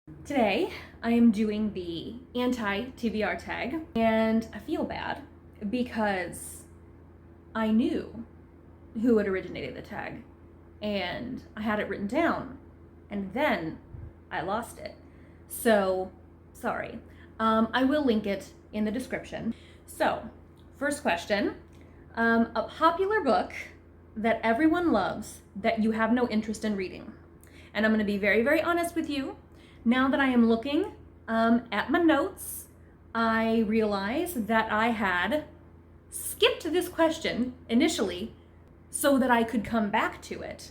Today, I am doing the anti-TBR tag, and I feel bad because I knew who had originated the tag, and I had it written down, and then I lost it. So, sorry. I will link it in the description. So, first question, a popular book that everyone loves that you have no interest in reading. And I'm gonna be very, very honest with you. Now that I am looking at my notes, I realize that I had skipped this question initially so that I could come back to it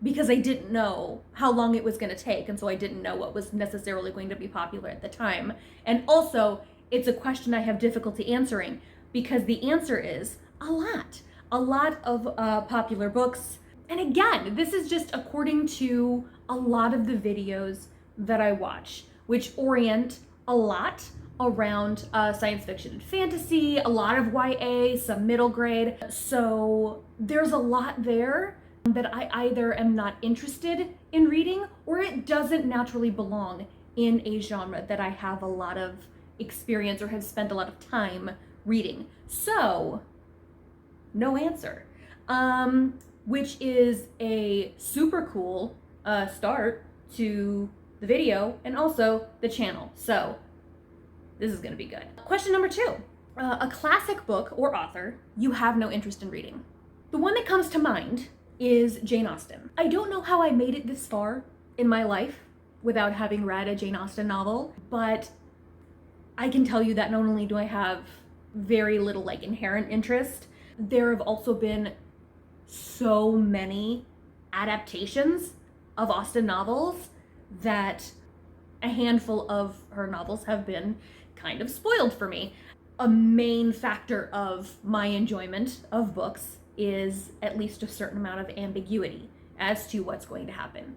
because I didn't know how long it was going to take, and so I didn't know what was necessarily going to be popular at the time. And also, it's a question I have difficulty answering because the answer is a lot of popular books. And again, this is just according to a lot of the videos that I watch, which orient a lot around science fiction and fantasy, a lot of YA, some middle grade. So there's a lot there that I either am not interested in reading or it doesn't naturally belong in a genre that I have a lot of experience or have spent a lot of time reading. So, no answer. Which is a super cool start to the video and also the channel. So this is gonna be good. Question number 2, a classic book or author you have no interest in reading. The one that comes to mind is Jane Austen. I don't know how I made it this far in my life without having read a Jane Austen novel, but I can tell you that not only do I have very little inherent interest, there have also been so many adaptations of Austen novels that a handful of her novels have been kind of spoiled for me. A main factor of my enjoyment of books is at least a certain amount of ambiguity as to what's going to happen.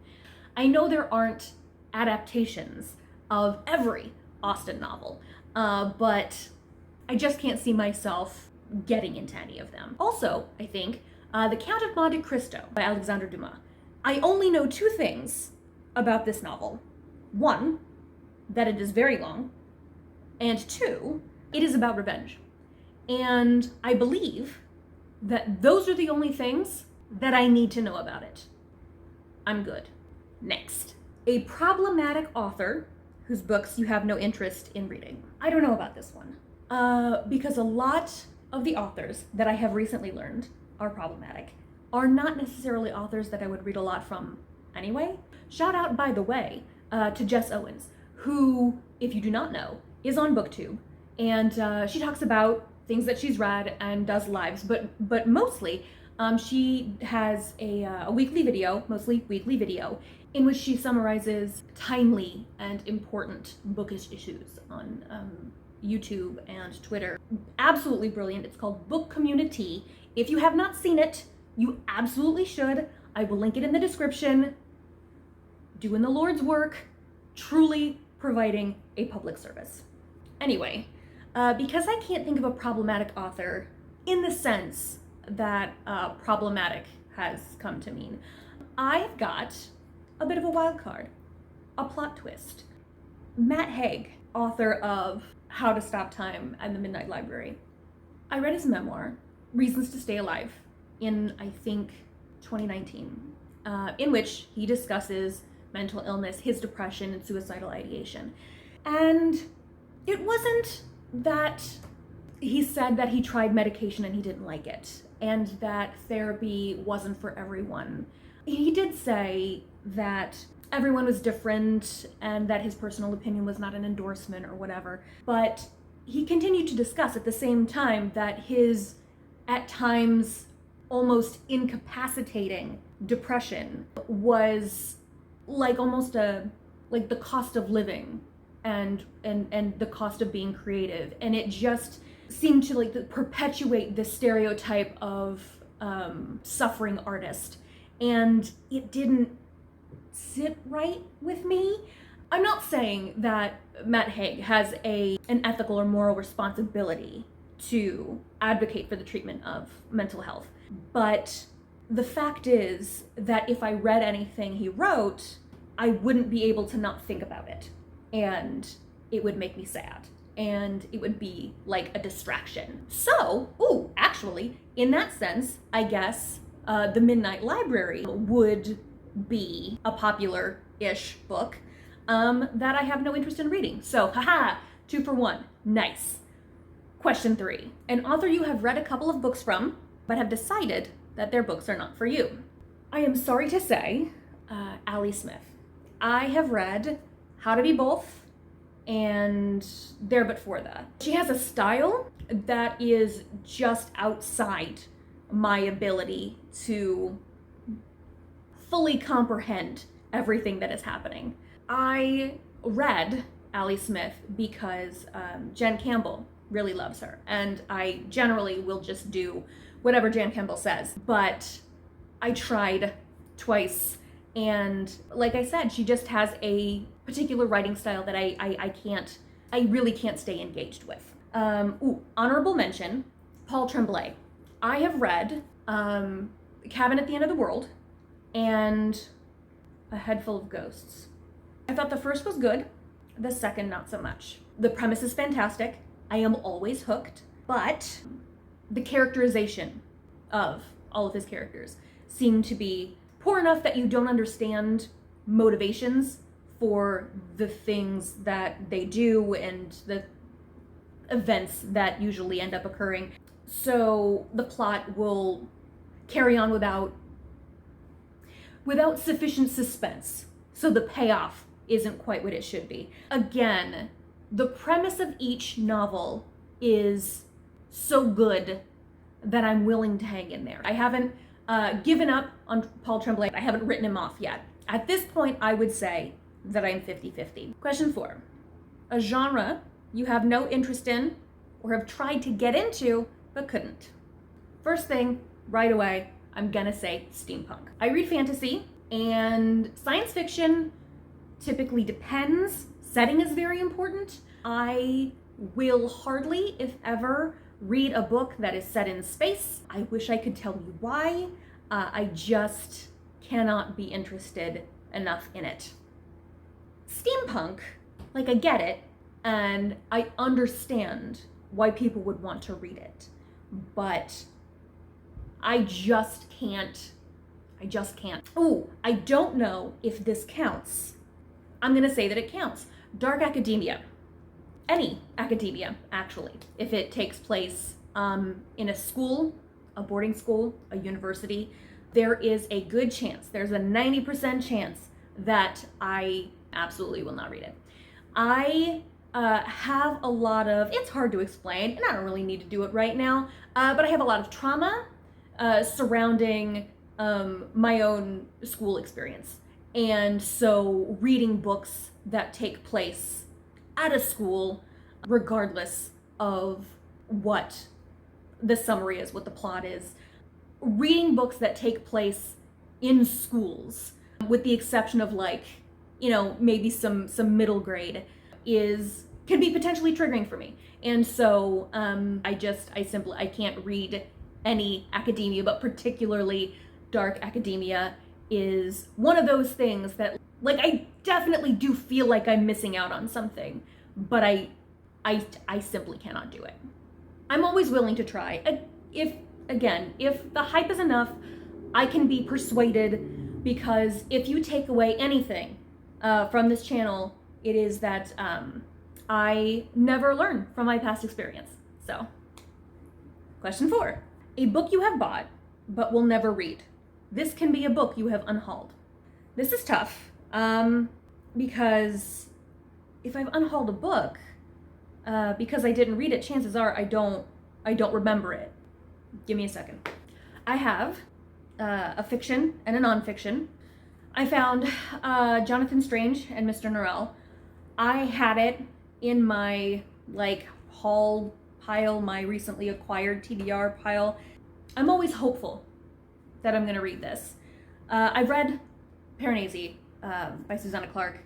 I know there aren't adaptations of every Austen novel, but I just can't see myself getting into any of them. Also, I think The Count of Monte Cristo by Alexandre Dumas. I only know 2 things about this novel. 1, that it is very long, and 2, it is about revenge. And I believe that those are the only things that I need to know about it. I'm good. Next, a problematic author whose books you have no interest in reading. I don't know about this one, because a lot of the authors that I have recently learned are problematic are not necessarily authors that I would read a lot from anyway. Shout out, by the way, to Jess Owens, who, if you do not know, is on BookTube, and she talks about things that she's read and does lives, but mostly she has a weekly video, mostly weekly video, in which she summarizes timely and important bookish issues on YouTube and Twitter. Absolutely brilliant. It's called Book Community. If you have not seen it, you absolutely should. I will link it in the description. Doing the Lord's work, truly providing a public service. Anyway, because I can't think of a problematic author in the sense that problematic has come to mean, I've got a bit of a wild card, a plot twist. Matt Haig, author of How to Stop Time and the Midnight Library. I read his memoir, Reasons to Stay Alive, in, I think, 2019, in which he discusses mental illness, his depression, and suicidal ideation. And it wasn't that he said that he tried medication and he didn't like it, and that therapy wasn't for everyone. He did say that everyone was different and that his personal opinion was not an endorsement or whatever, but he continued to discuss at the same time that his, at times, almost incapacitating depression was almost like the cost of living and the cost of being creative, and it just seemed to perpetuate the stereotype of suffering artist, and it didn't sit right with me. I'm not saying that Matt Haig has an ethical or moral responsibility to advocate for the treatment of mental health, but the fact is that if I read anything he wrote, I wouldn't be able to not think about it, and it would make me sad, and it would be like a distraction. So, actually, in that sense, I guess The Midnight Library would be a popular-ish book that I have no interest in reading. So, haha, 2 for 1, nice. Question 3, an author you have read a couple of books from, but have decided that their books are not for you. I am sorry to say, Allie Smith. I have read How to Be Both and There But For The. She has a style that is just outside my ability to fully comprehend everything that is happening. I read Allie Smith because Jen Campbell really loves her, and I generally will just do whatever Jen Campbell says, but I tried twice, and like I said, she just has a particular writing style that I really can't stay engaged with. Honorable mention, Paul Tremblay. I have read Cabin at the End of the World and A Head Full of Ghosts. I thought the first was good, the second not so much. The premise is fantastic. I am always hooked, but the characterization of all of his characters seem to be poor enough that you don't understand motivations for the things that they do and the events that usually end up occurring. So the plot will carry on without sufficient suspense. So the payoff isn't quite what it should be. Again, the premise of each novel is so good that I'm willing to hang in there. I haven't given up on Paul Tremblay. I haven't written him off yet. At this point, I would say that I'm 50-50. Question 4, a genre you have no interest in or have tried to get into but couldn't. First thing, right away, I'm gonna say steampunk. I read fantasy and science fiction typically depends. Setting is very important. I will hardly, if ever, read a book that is set in space. I wish I could tell you why. I just cannot be interested enough in it. Steampunk, like, I get it, and I understand why people would want to read it, but I just can't. I don't know if this counts. I'm gonna say that it counts. Dark academia. Any academia, actually. If it takes place in a school, a boarding school, a university, there is a good chance, there's a 90% chance that I absolutely will not read it. I have a lot of, it's hard to explain, and I don't really need to do it right now, but I have a lot of trauma surrounding my own school experience. And so reading books that take place at a school, regardless of what the summary is, what the plot is, reading books that take place in schools, with the exception of, like, you know, maybe some middle grade, can be potentially triggering for me. And so I can't read any academia, but particularly dark academia is one of those things that, like, I definitely do feel like I'm missing out on something, but I simply cannot do it. I'm always willing to try. If the hype is enough, I can be persuaded, because if you take away anything from this channel, it is that I never learn from my past experience. So, question 4, a book you have bought but will never read. This can be a book you have unhauled. This is tough, because if I've unhauled a book because I didn't read it, chances are I don't remember it. Give me a second. I have a fiction and a nonfiction. I found Jonathan Strange and Mr. Norrell. I had it in my, like, haul pile, my recently acquired TBR pile. I'm always hopeful that I'm gonna read this. I read Paranesi by Susanna Clark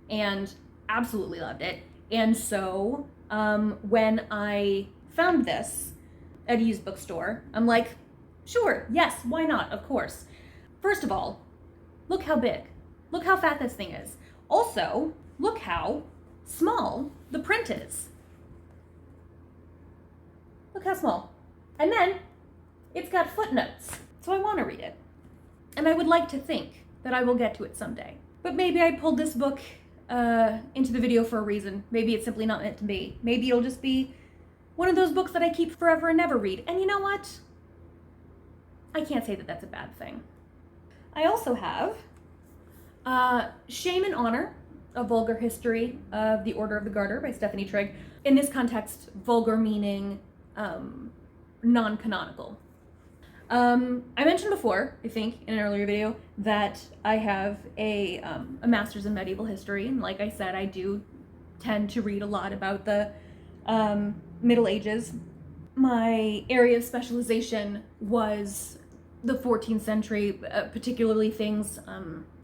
and absolutely loved it. And so when I found this at a used bookstore, I'm like, sure, yes, why not, of course. First of all, look how big. Look how fat this thing is. Also, look how small the print is. Look how small. And then it's got footnotes. So I want to read it. And I would like to think that I will get to it someday. But maybe I pulled this book into the video for a reason. Maybe it's simply not meant to be. Maybe it'll just be one of those books that I keep forever and never read. And you know what? I can't say that that's a bad thing. I also have Shame and Honor, A Vulgar History of the Order of the Garter by Stephanie Trigg. In this context, vulgar meaning non-canonical. I mentioned before, I think, in an earlier video, that I have a master's in medieval history, and like I said, I do tend to read a lot about the Middle Ages. My area of specialization was the 14th century, particularly things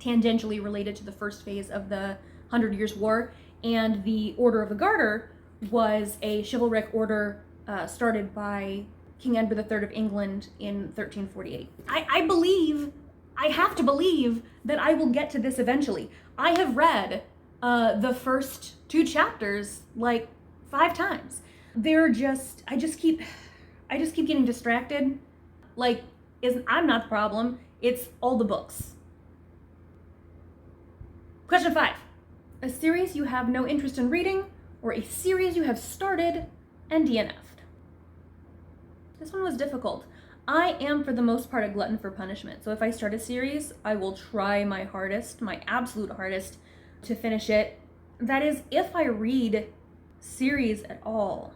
tangentially related to the first phase of the 100 Years' War, and the Order of the Garter was a chivalric order started by King Edward III of England in 1348. I have to believe that I will get to this eventually. I have read the first 2 chapters like 5 times. I just keep getting distracted. Like, I'm not the problem. It's all the books. Question 5. A series you have no interest in reading, or a series you have started and DNF'd. This one was difficult. I am, for the most part, a glutton for punishment. So if I start a series, I will try my hardest, my absolute hardest, to finish it. That is, if I read series at all.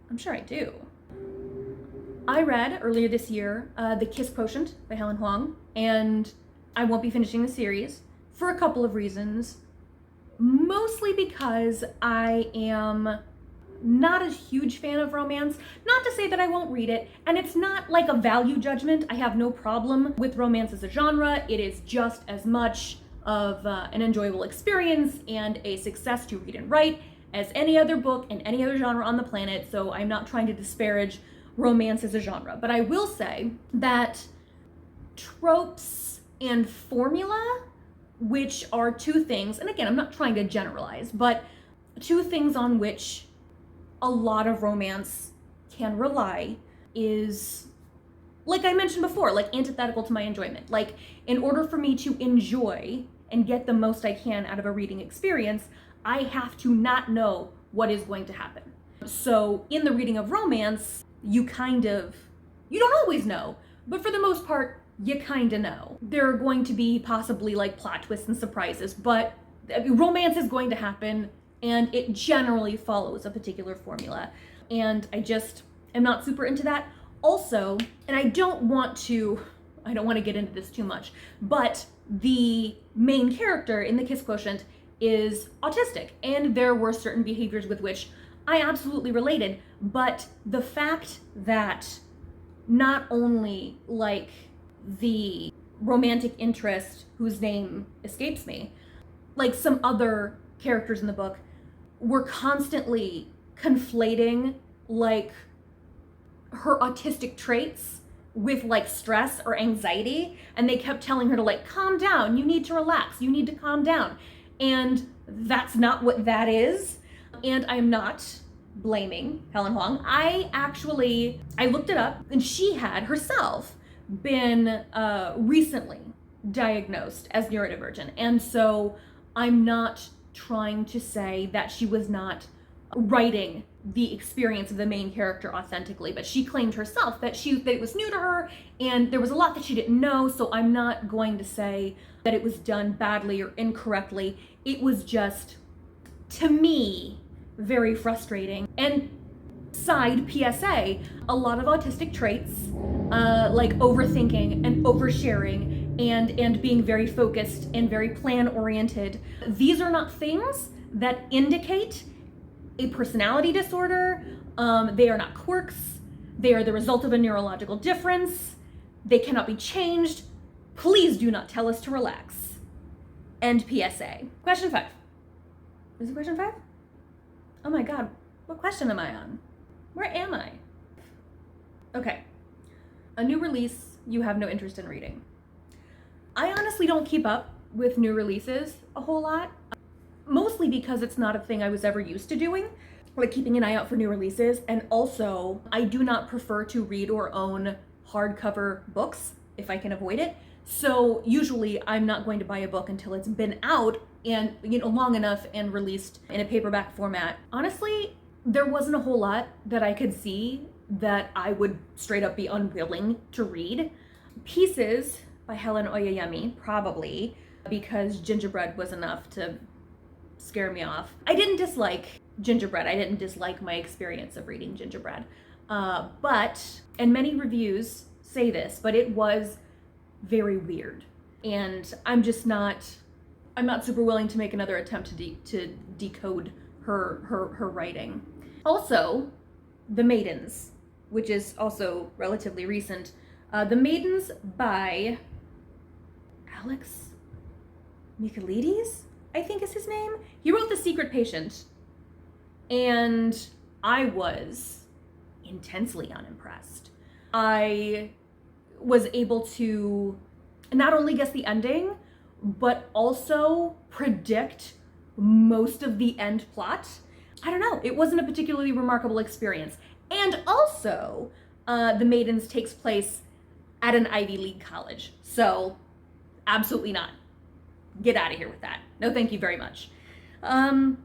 I'm sure I do. I read earlier this year The Kiss Quotient by Helen Hoang, and I won't be finishing the series for a couple of reasons. Mostly because I am not a huge fan of romance. Not to say that I won't read it, and it's not like a value judgment. I have no problem with romance as a genre. It is just as much of an enjoyable experience and a success to read and write as any other book in any other genre on the planet, so I'm not trying to disparage romance as a genre. But I will say that tropes and formula, which are 2 things, and again, I'm not trying to generalize, but 2 things on which a lot of romance can rely is, like I mentioned before, like antithetical to my enjoyment. Like, in order for me to enjoy and get the most I can out of a reading experience, I have to not know what is going to happen. So in the reading of romance, you don't always know, but for the most part, you kind of know. There are going to be possibly like plot twists and surprises, but romance is going to happen, and it generally follows a particular formula. And I just am not super into that. Also, and I don't want to get into this too much, but the main character in The Kiss Quotient is autistic, and there were certain behaviors with which I absolutely related, but the fact that not only like the romantic interest whose name escapes me, like some other characters in the book were constantly conflating like her autistic traits with like stress or anxiety, and they kept telling her to like calm down, you need to relax, you need to calm down, and that's not what that is. And I'm not blaming Helen Hoang. I looked it up, and she had herself been recently diagnosed as neurodivergent, and so I'm not trying to say that she was not writing the experience of the main character authentically, but she claimed herself that it was new to her, and there was a lot that she didn't know, so I'm not going to say that it was done badly or incorrectly. It was just, to me, very frustrating. And side PSA, a lot of autistic traits, like overthinking and oversharing and being very focused and very plan-oriented, these are not things that indicate a personality disorder. They are not quirks. They are the result of a neurological difference. They cannot be changed. Please do not tell us to relax. End PSA. Question 5. Is it question 5? Oh my God, what question am I on? Where am I? Okay. A new release you have no interest in reading. I honestly don't keep up with new releases a whole lot, mostly because it's not a thing I was ever used to doing, like keeping an eye out for new releases. And also, I do not prefer to read or own hardcover books if I can avoid it. So usually I'm not going to buy a book until it's been out and, long enough and released in a paperback format. Honestly, there wasn't a whole lot that I could see that I would straight up be unwilling to read. Pieces by Helen Oyeyemi, probably, because Gingerbread was enough to scare me off. I didn't dislike Gingerbread. I didn't dislike my experience of reading Gingerbread. And many reviews say this, but it was very weird. And I'm not super willing to make another attempt to decode her writing. Also, The Maidens, which is also relatively recent. The Maidens by Alex Michaelides, I think is his name. He wrote The Secret Patient, and I was intensely unimpressed. I was able to not only guess the ending, but also predict most of the end plot. I don't know, it wasn't a particularly remarkable experience. And also, The Maidens takes place at an Ivy League college. So, absolutely not. Get out of here with that. No, thank you very much. That's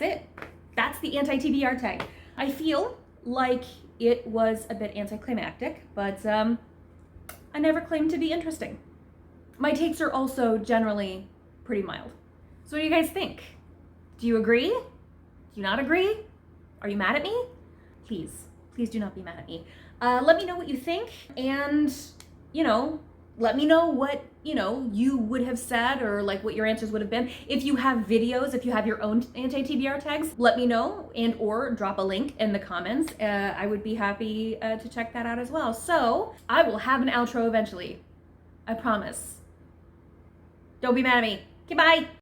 it. That's the anti-TBR tag. I feel like it was a bit anticlimactic, but I never claimed to be interesting. My takes are also generally pretty mild. So what do you guys think? Do you agree? Do you not agree? Are you mad at me? Please do not be mad at me. Let me know what you think, and, let me know what, you would have said, or like what your answers would have been. If you have videos, if you have your own anti-TBR tags, let me know, and or drop a link in the comments. I would be happy to check that out as well. So I will have an outro eventually. I promise. Don't be mad at me. Goodbye.